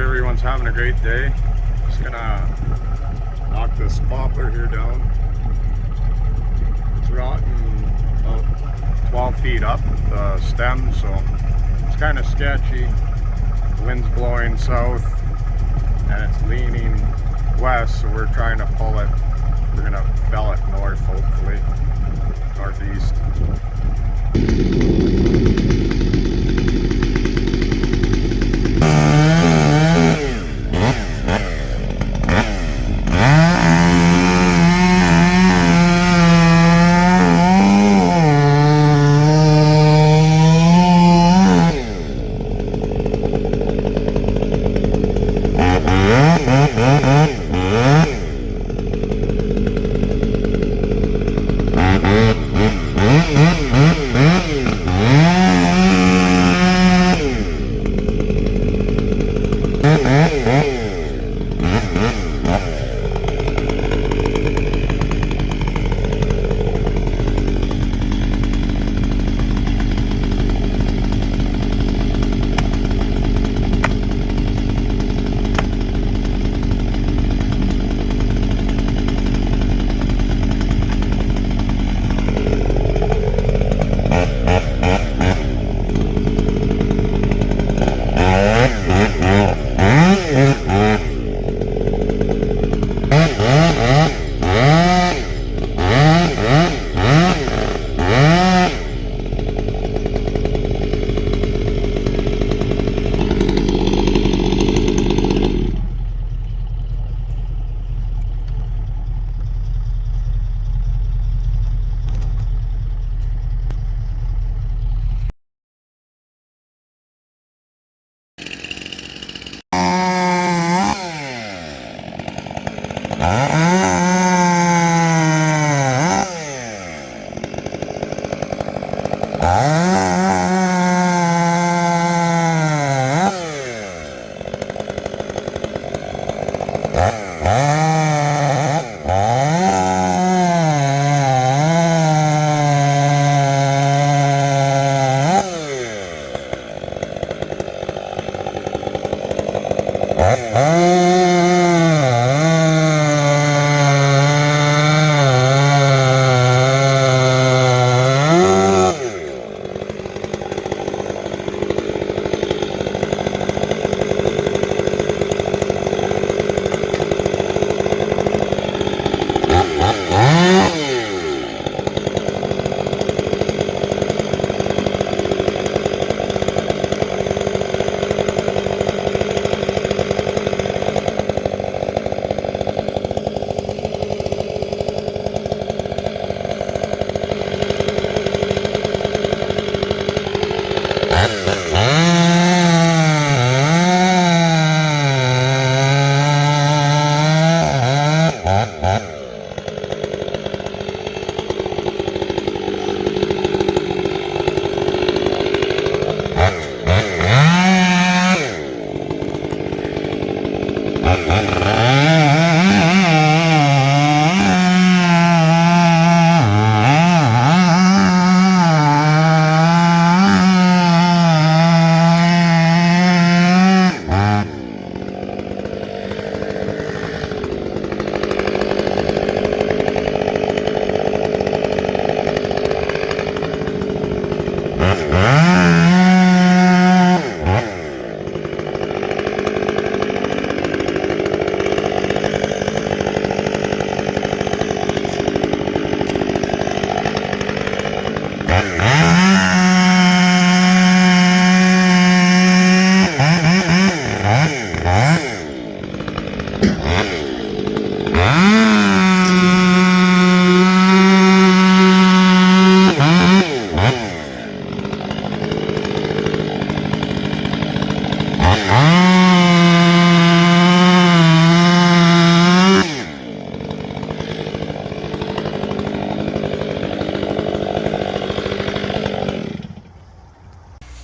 everyone's having a great day. Just gonna knock this poplar here down. It's rotten about 12 feet up the stem, so it's kind of sketchy. The wind's blowing south and it's leaning west, so we're trying to pull it. We're gonna fell it north, hopefully northeast.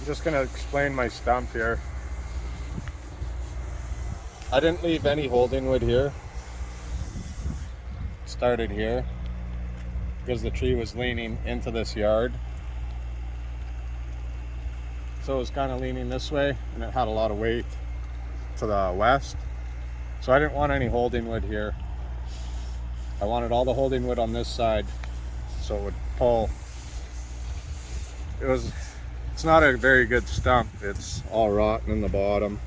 I'm just going to explain my stump here. I didn't leave any holding wood here. It started here because the tree was leaning into this yard. So it was kind of leaning this way and it had a lot of weight. to the west. So I didn't want any holding wood here. I wanted all the holding wood on this side so it would pull. It's not a very good stump. It's all rotten in the bottom.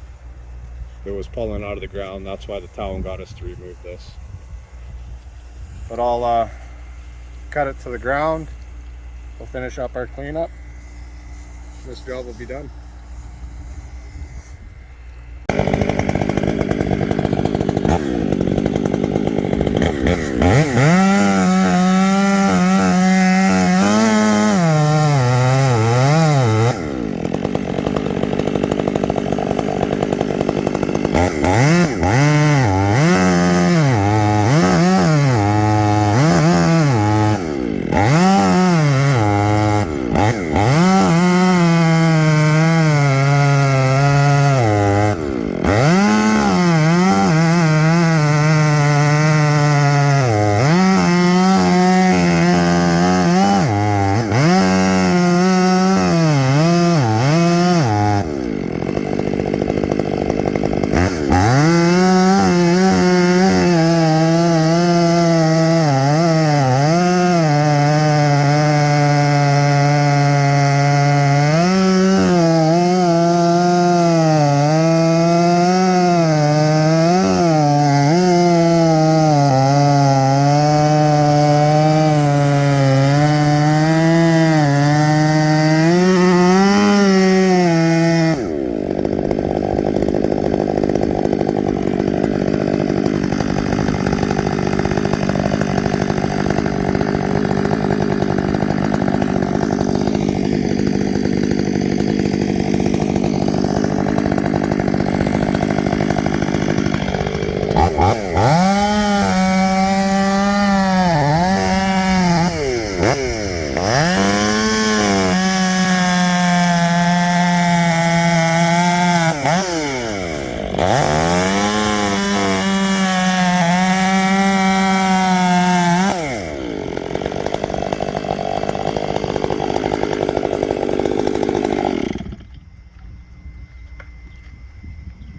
It was pulling out of the ground. That's why the town got us to remove this. But I'll cut it to the ground. We'll finish up our cleanup. This job will be done.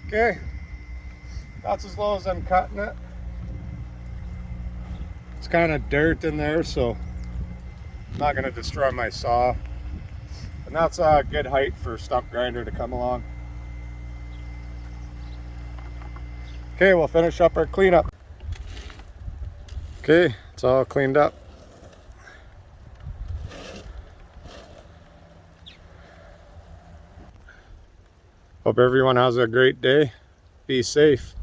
Okay, that's as low as I'm cutting it. It's kind of dirt in there, so I'm not going to destroy my saw. And that's a good height for a stump grinder to come along. Okay, we'll finish up our cleanup. Okay, it's all cleaned up. Hope everyone has a great day. Be safe.